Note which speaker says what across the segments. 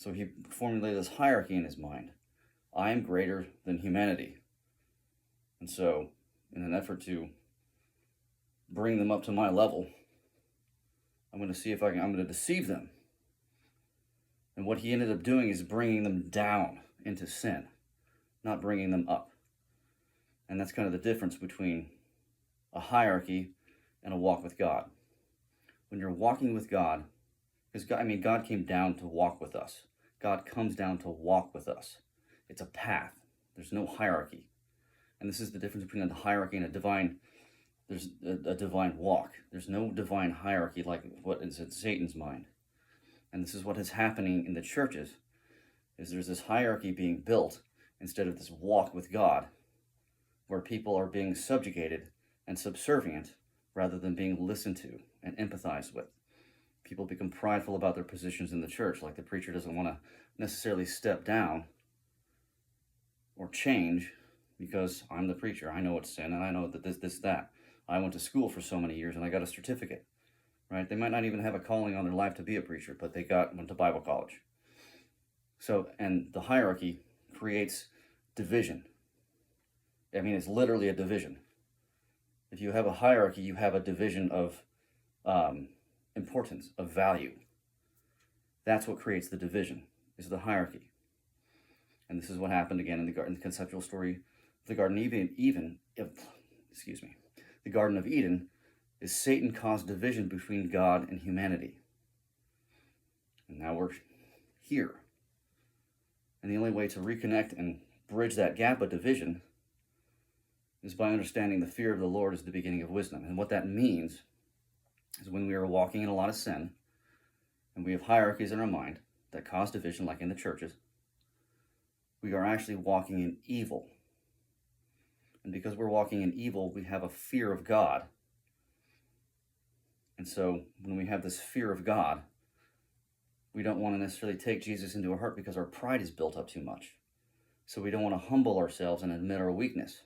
Speaker 1: So he formulated this hierarchy in his mind. I am greater than humanity. And so, in an effort to bring them up to my level, I'm going to see if I'm going to deceive them. And what he ended up doing is bringing them down into sin, not bringing them up. And that's kind of the difference between a hierarchy and a walk with God. When you're walking with God, because God came down to walk with us. God comes down to walk with us. It's a path. There's no hierarchy. And this is the difference between a hierarchy and there's a divine walk. There's no divine hierarchy like what is in Satan's mind. And this is what is happening in the churches, is there's this hierarchy being built instead of this walk with God, where people are being subjugated and subservient rather than being listened to and empathized with. People become prideful about their positions in the church, like the preacher doesn't want to necessarily step down or change because I'm the preacher. I know it's sin, and I know that that. I went to school for so many years, and I got a certificate, right? They might not even have a calling on their life to be a preacher, but they went to Bible college. So, and the hierarchy creates division. I mean, it's literally a division. If you have a hierarchy, you have a division of importance, of value. That's what creates the division, is the hierarchy. And this is what happened again in the conceptual story of the Garden of Eden. The Garden of Eden is Satan caused division between God and humanity. And now we're here. And the only way to reconnect and bridge that gap of division is by understanding the fear of the Lord is the beginning of wisdom. And what that means is when we are walking in a lot of sin, and we have hierarchies in our mind that cause division, like in the churches, we are actually walking in evil. And because we're walking in evil, we have a fear of God. And so when we have this fear of God, we don't want to necessarily take Jesus into our heart because our pride is built up too much. So we don't want to humble ourselves and admit our weakness,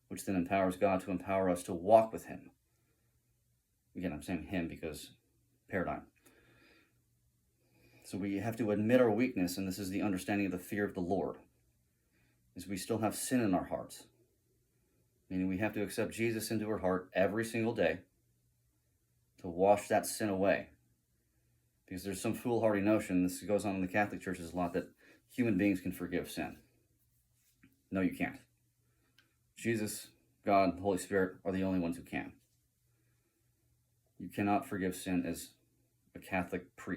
Speaker 1: which then empowers God to empower us to walk with him. Again, I'm saying him because paradigm. So we have to admit our weakness, and this is the understanding of the fear of the Lord, is we still have sin in our hearts. Meaning we have to accept Jesus into our heart every single day to wash that sin away. Because there's some foolhardy notion, this goes on in the Catholic churches a lot, that human beings can forgive sin. No, you can't. Jesus, God, the Holy Spirit are the only ones who can. You cannot forgive sin as a Catholic priest.